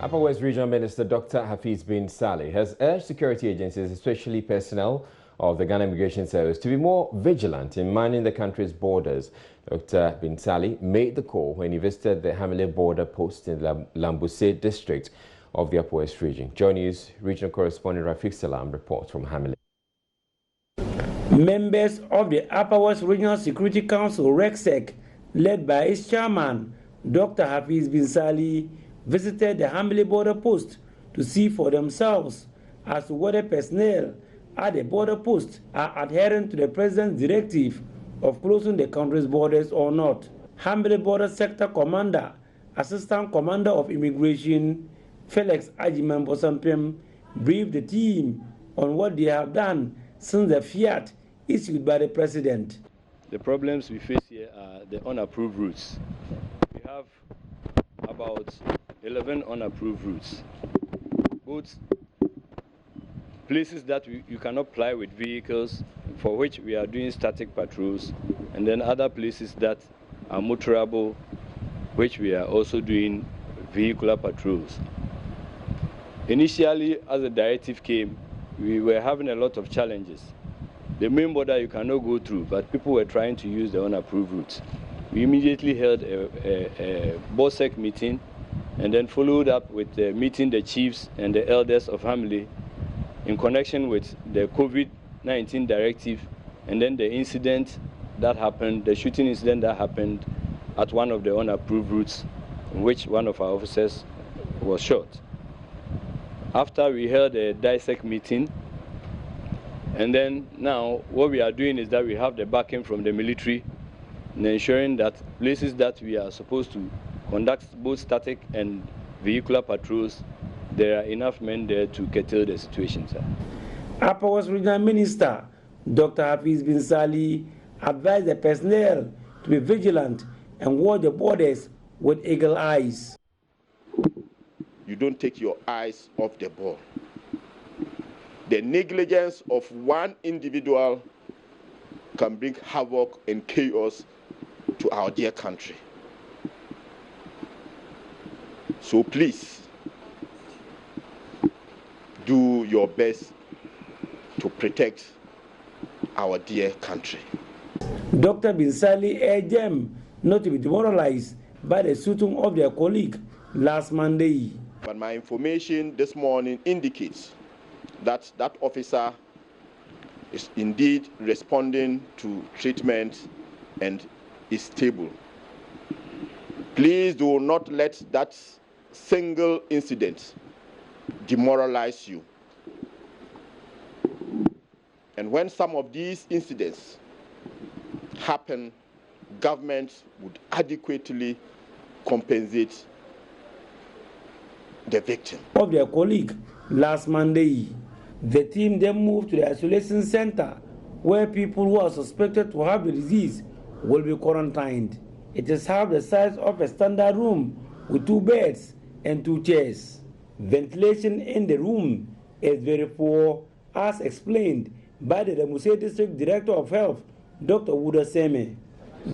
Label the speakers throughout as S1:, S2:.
S1: Upper West Regional Minister Dr. Hafiz Bin Salih has urged security agencies, especially personnel of the Ghana Immigration Service, to be more vigilant in manning the country's borders. Dr. Bin Salih made the call when he visited the Hamile border post in the Lambuse district of the Upper West region. Joy News regional correspondent Rafiq Salam reports from Hamile.
S2: Members of the Upper West Regional Security Council, RECSEC, led by its chairman, Dr. Hafiz Bin Salih, visited the Hamile border post to see for themselves as to whether personnel at the border post are adhering to the president's directive of closing the country's borders or not. Hamile Border Sector Commander, Assistant Commander of Immigration, Felix Ajiman Bosampem, briefed the team on what they have done since the fiat issued by the president.
S3: The problems we face here are the unapproved routes. We have about 11 unapproved routes, both places that you cannot ply with vehicles, for which we are doing static patrols, and then other places that are motorable, which we are also doing vehicular patrols. Initially, as the directive came, we were having a lot of challenges. The main border you cannot go through, but people were trying to use the unapproved routes. We immediately held a BOSEC meeting and then followed up with meeting the chiefs and the elders of Hamile in connection with the COVID-19 directive, and then the incident that happened, the shooting incident that happened at one of the unapproved routes, in which one of our officers was shot. After we held a DISEC meeting, and then now what we are doing is that we have the backing from the military and ensuring that places that we are supposed to conduct both static and vehicular patrols, there are enough men there to curtail the situation, sir.
S2: Upper West Regional Minister Dr. Hafiz Bin Salih advised the personnel to be vigilant and watch the borders with eagle eyes.
S4: You don't take your eyes off the ball. The negligence of one individual can bring havoc and chaos to our dear country. So please, do your best to protect our dear country.
S2: Dr. Bin Salih urged them not to be demoralized by the shooting of their colleague last Monday.
S4: But my information this morning indicates that that officer is indeed responding to treatment and is stable. Please do not let that single incident demoralize you. And when some of these incidents happen, government would adequately compensate the victim.
S2: Of their colleague last Monday, the team then moved to the isolation center where people who are suspected to have the disease will be quarantined. It is half the size of a standard room with 2 beds and 2 chairs. Ventilation in the room is very poor, as explained by the Lambuse District Director of Health, Dr. Wuda Seme.
S5: You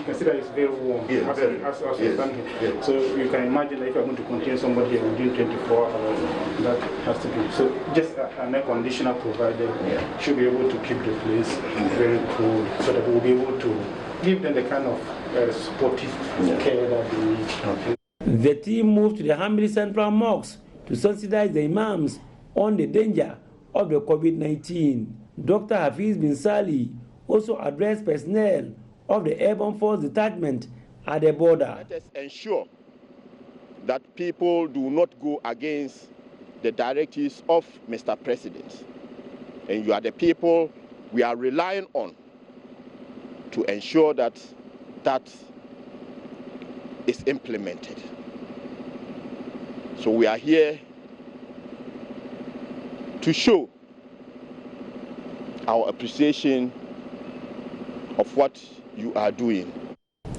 S5: can see that it's very warm, as you stand here. So you can imagine that if you're going to contain somebody here within 24 hours, that has to be. So just an air conditioner provided should be able to keep the place very cool, so that we'll be able to give them the kind of supportive care that they need.
S2: The team moved to the Hamile Central Mosque to sensitize the imams on the danger of the COVID-19. Dr. Hafiz Bin Salih also addressed personnel of the Airborne Force Detachment at the border.
S4: Let us ensure that people do not go against the directives of Mr. President. And you are the people we are relying on to ensure that that is implemented. So we are here to show our appreciation of what you are doing.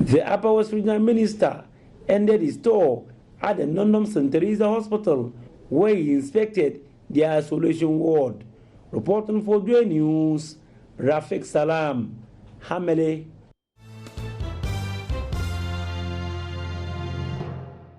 S2: The Upper West Regional Minister ended his tour at the London St. Teresa Hospital, where he inspected the isolation ward. Reporting for Joy News, Rafiq Salam, Hamile.